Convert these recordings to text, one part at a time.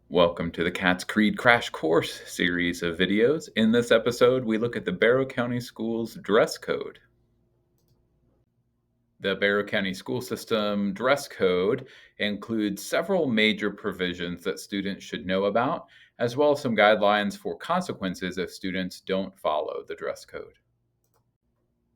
Welcome to the Cat's Creed Crash Course series of videos. In this episode, we look at the Barrow County Schools dress code. The Barrow County School System dress code includes several major provisions that students should know about, as well as some guidelines for consequences if students don't follow the dress code.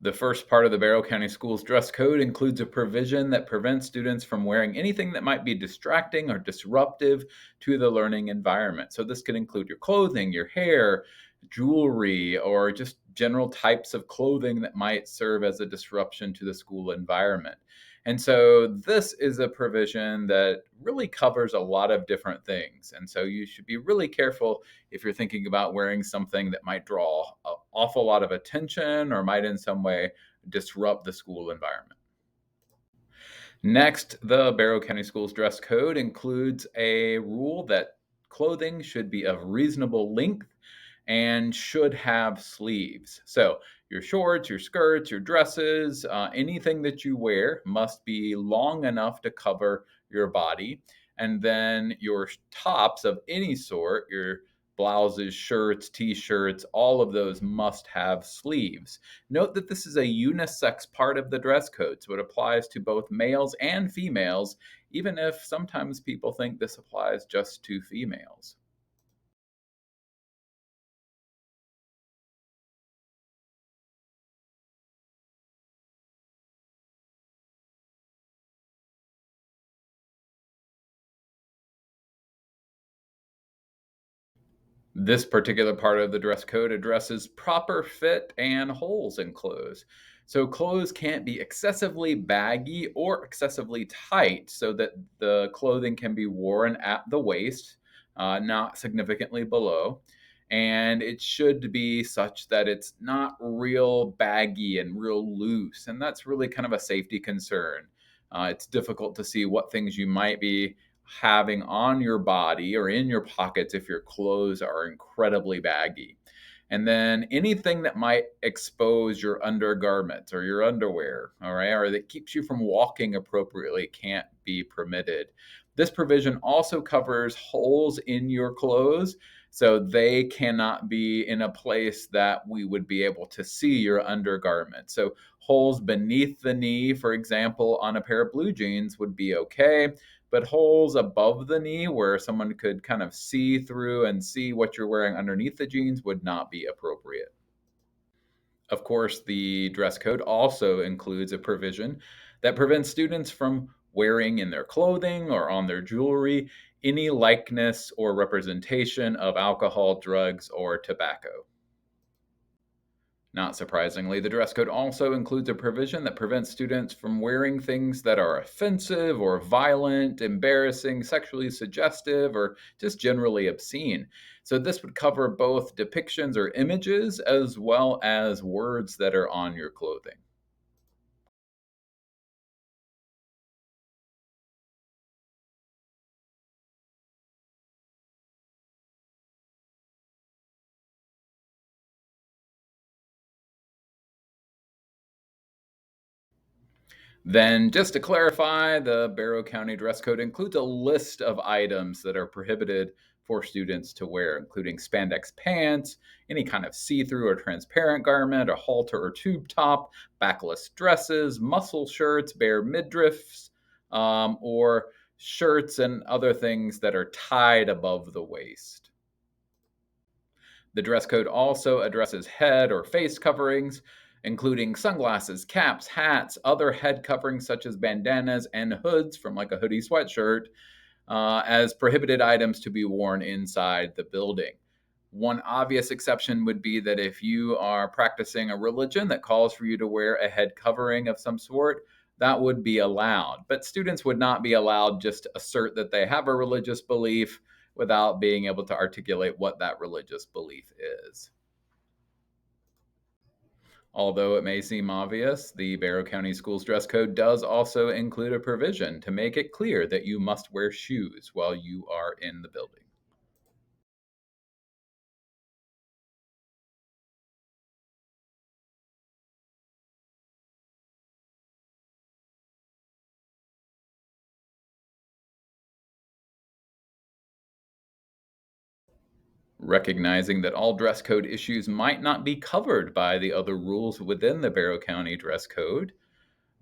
The first part of the Barrow County Schools dress code includes a provision that prevents students from wearing anything that might be distracting or disruptive to the learning environment. So, this could include your clothing, your hair, jewelry, or just general types of clothing that might serve as a disruption to the school environment. And so, this is a provision that really covers a lot of different things. And so, you should be really careful if you're thinking about wearing something that might draw an awful lot of attention or might in some way disrupt the school environment. Next, the Barrow County Schools dress code includes a rule that clothing should be of reasonable length and should have sleeves. So, your shorts, your skirts, your dresses, anything that you wear must be long enough to cover your body. And then your tops of any sort, your blouses, shirts, t shirts, all of those must have sleeves. Note that this is a unisex part of the dress code, so it applies to both males and females, even if sometimes people think this applies just to females. This particular part of the dress code addresses proper fit and holes in clothes. So, clothes can't be excessively baggy or excessively tight so that the clothing can be worn at the waist, not significantly below. And it should be such that it's not real baggy and real loose. And that's really kind of a safety concern. It's difficult to see what things you might be having on your body or in your pockets if your clothes are incredibly baggy. And then anything that might expose your undergarments or your underwear, all right, or that keeps you from walking appropriately can't be permitted. This provision also covers holes in your clothes, so they cannot be in a place that we would be able to see your undergarment. So, holes beneath the knee, for example, on a pair of blue jeans would be okay, but holes above the knee where someone could kind of see through and see what you're wearing underneath the jeans would not be appropriate. Of course, the dress code also includes a provision that prevents students from wearing in their clothing or on their jewelry any likeness or representation of alcohol, drugs, or tobacco. Not surprisingly, the dress code also includes a provision that prevents students from wearing things that are offensive or violent, embarrassing, sexually suggestive, or just generally obscene. So, this would cover both depictions or images as well as words that are on your clothing. Then, just to clarify, the Barrow County dress code includes a list of items that are prohibited for students to wear, including spandex pants, any kind of see through or transparent garment, a halter or tube top, backless dresses, muscle shirts, bare midriffs, or shirts and other things that are tied above the waist. The dress code also addresses head or face coverings, including sunglasses, caps, hats, other head coverings such as bandanas and hoods from like a hoodie sweatshirt, as prohibited items to be worn inside the building. One obvious exception would be that if you are practicing a religion that calls for you to wear a head covering of some sort, that would be allowed. But students would not be allowed just to assert that they have a religious belief without being able to articulate what that religious belief is. Although it may seem obvious, the Barrow County Schools dress code does also include a provision to make it clear that you must wear shoes while you are in the building. Recognizing that all dress code issues might not be covered by the other rules within the Barrow County dress code,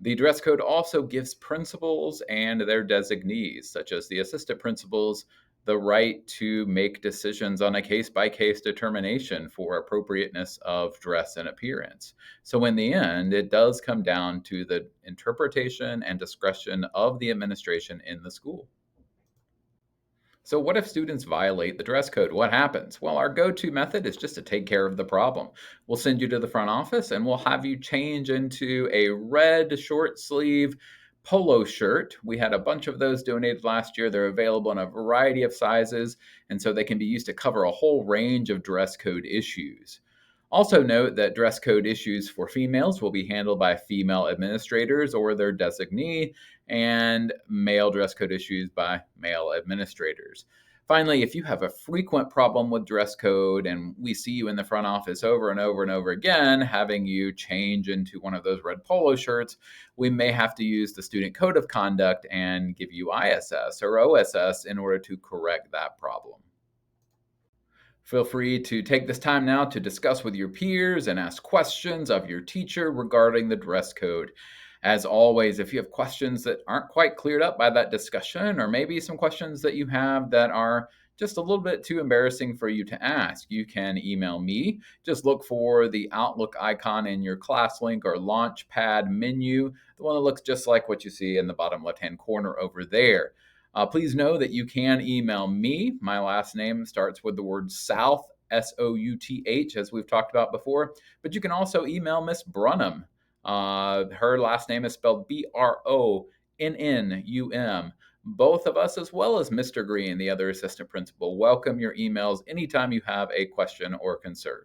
the dress code also gives principals and their designees, such as the assistant principals, the right to make decisions on a case by case determination for appropriateness of dress and appearance. So, in the end, it does come down to the interpretation and discretion of the administration in the school. So, what if students violate the dress code? What happens? Well, our go to method is just to take care of the problem. We'll send you to the front office and we'll have you change into a red short sleeve polo shirt. We had a bunch of those donated last year. They're available in a variety of sizes, and so they can be used to cover a whole range of dress code issues. Also, note that dress code issues for females will be handled by female administrators or their designee, and male dress code issues by male administrators. Finally, if you have a frequent problem with dress code and we see you in the front office over and over and over again, having you change into one of those red polo shirts, we may have to use the student code of conduct and give you ISS or OSS in order to correct that problem. Feel free to take this time now to discuss with your peers and ask questions of your teacher regarding the dress code. As always, if you have questions that aren't quite cleared up by that discussion, or maybe some questions that you have that are just a little bit too embarrassing for you to ask, you can email me. Just look for the Outlook icon in your class link or Launchpad menu, the one that looks just like what you see in the bottom left hand corner over there. Please know that you can email me. My last name starts with the word South, South, as we've talked about before. But you can also email Miss Brunham. Her last name is spelled Bronnum. Both of us, as well as Mr. Green, the other assistant principal, welcome your emails anytime you have a question or concern.